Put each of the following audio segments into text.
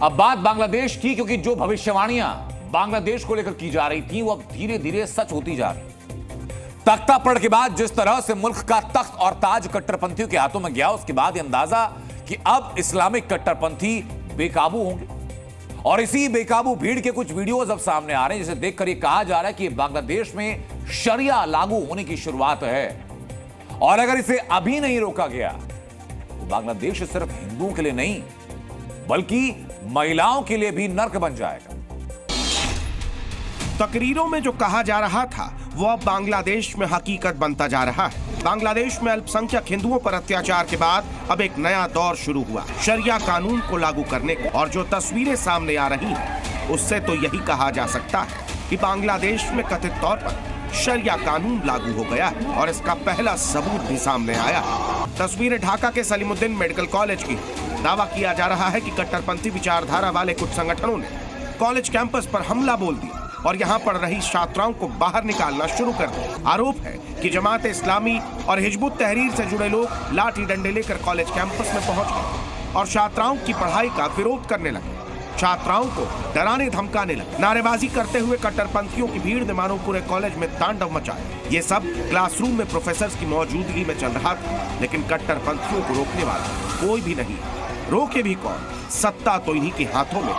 अब बात बांग्लादेश की, क्योंकि जो भविष्यवाणियां बांग्लादेश को लेकर की जा रही थी वो अब धीरे धीरे सच होती जा रही। तख्ता पलट के बाद जिस तरह से मुल्क का तख्त और ताज कट्टरपंथियों के हाथों में गया, उसके बाद यह अंदाजा कि अब इस्लामिक कट्टरपंथी बेकाबू होंगे। और इसी बेकाबू भीड़ के कुछ वीडियोस अब सामने आ रहे हैं, जिसे देखकर यह कहा जा रहा है कि बांग्लादेश में शरिया लागू होने की शुरुआत है, और अगर इसे अभी नहीं रोका गया तो बांग्लादेश सिर्फ हिंदुओं के लिए नहीं बल्कि महिलाओं के लिए भी नर्क बन जाएगा। तकरीरों में जो कहा जा रहा था वो अब बांग्लादेश में हकीकत बनता जा रहा है। बांग्लादेश में अल्पसंख्यक हिंदुओं पर अत्याचार के बाद अब एक नया दौर शुरू हुआ शरिया कानून को लागू करने का। और जो तस्वीरें सामने आ रही हैं उससे तो यही कहा जा सकता है कि बांग्लादेश में कथित तौर पर शरिया कानून लागू हो गया है, और इसका पहला सबूत भी सामने आया है। तस्वीरें ढाका के सलीमुद्दीन मेडिकल कॉलेज की। दावा किया जा रहा है कि कट्टरपंथी विचारधारा वाले कुछ संगठनों ने कॉलेज कैंपस पर हमला बोल दिया और यहाँ पढ़ रही छात्राओं को बाहर निकालना शुरू कर दिया। आरोप है कि जमात इस्लामी और हिजबुत तहरीर से जुड़े लोग लाठी डंडे लेकर कॉलेज कैंपस में पहुंच गए और छात्राओं की पढ़ाई का विरोध करने लगे। छात्राओं को डराने धमकाने लगे। नारेबाजी करते हुए कट्टरपंथियों की भीड़ ने मानो पूरे कॉलेज में तांडव मचाया। ये सब क्लासरूम में प्रोफेसर्स की मौजूदगी में चल रहा था, लेकिन कट्टरपंथियों को रोकने वाला कोई भी नहीं। रोके भी कौन, सत्ता तो इन्हीं के हाथों में।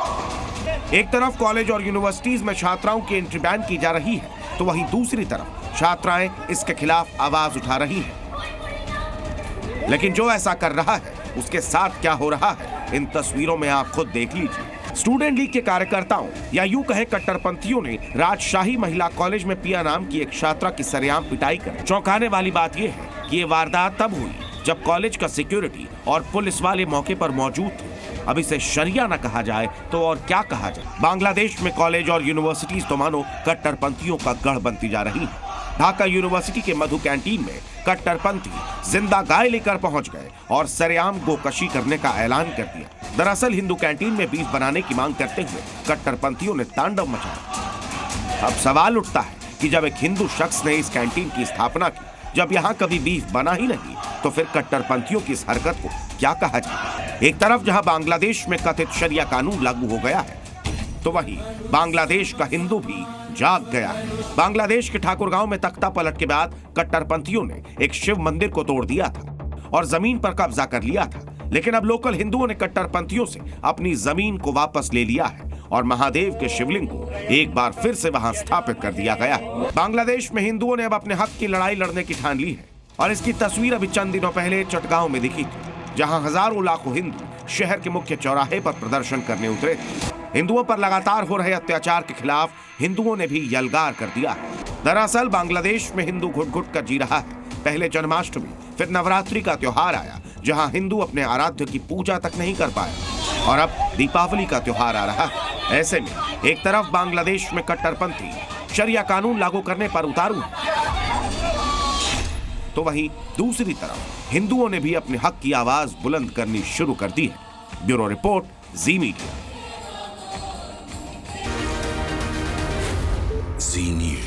एक तरफ कॉलेज और यूनिवर्सिटीज में छात्राओं की एंट्री बैन की जा रही है, तो वहीं दूसरी तरफ छात्राएं इसके खिलाफ आवाज उठा रही हैं। लेकिन जो ऐसा कर रहा है उसके साथ क्या हो रहा है, इन तस्वीरों में आप खुद देख लीजिए। स्टूडेंट लीग के कार्यकर्ताओं या यूं कहें कट्टरपंथियों ने राजशाही महिला कॉलेज में पिया नाम की एक छात्रा की सरेआम पिटाई कर। चौंकाने वाली बात यह है कि ये वारदात तब हुई जब कॉलेज का सिक्योरिटी और पुलिस वाले मौके पर मौजूद थे। अब इसे शरिया न कहा जाए तो और क्या कहा जाए। बांग्लादेश में कॉलेज और यूनिवर्सिटीज तो मानो कट्टरपंथियों का गढ़ बनती जा रही है। ढाका यूनिवर्सिटी के मधु कैंटीन में कट्टरपंथी जिंदा गाय लेकर पहुंच गए और सरेआम गोकशी करने का ऐलान कर दिया। दरअसल हिंदू कैंटीन में बीफ बनाने की मांग करते हुए कट्टरपंथियों ने तांडव मचाया। अब सवाल उठता है कि जब एक हिंदू शख्स ने इस कैंटीन की स्थापना की, जब यहाँ कभी बीफ बना ही नहीं, तो फिर कट्टरपंथियों की इस हरकत को क्या कहा जाए। एक तरफ जहां बांग्लादेश में कथित शरिया कानून लागू हो गया है, तो वहीं बांग्लादेश का हिंदू भी जाग गया है। बांग्लादेश के ठाकुरगांव में तख्ता पलट के बाद कट्टरपंथियों ने एक शिव मंदिर को तोड़ दिया था और जमीन पर कब्जा कर लिया था, लेकिन अब लोकल हिंदुओं ने कट्टरपंथियों से अपनी जमीन को वापस ले लिया है और महादेव के शिवलिंग को एक बार फिर से वहां स्थापित कर दिया गया है। बांग्लादेश में हिंदुओं ने अब अपने हक की लड़ाई लड़ने की ठान ली है, और इसकी तस्वीर अभी चंद दिनों पहले चटगांव में दिखी थी, जहां हजारों लाखों हिंदू शहर के मुख्य चौराहे पर प्रदर्शन करने उतरे थे। हिंदुओं पर लगातार हो रहे अत्याचार के खिलाफ हिंदुओं ने भी यलगार कर दिया है। दरअसल बांग्लादेश में हिंदू घुट घुट कर जी रहा है। पहले जन्माष्टमी, फिर नवरात्रि का त्योहार आया, जहां हिंदू अपने आराध्य की पूजा तक नहीं कर पाए, और अब दीपावली का त्योहार आ रहा है। ऐसे में एक तरफ बांग्लादेश में कट्टरपंथी शरिया कानून लागू करने पर उतारू है, तो वहीं दूसरी तरफ हिंदुओं ने भी अपने हक की आवाज बुलंद करनी शुरू कर दी है। ब्यूरो रिपोर्ट, जी मीडिया। जी न्यूज।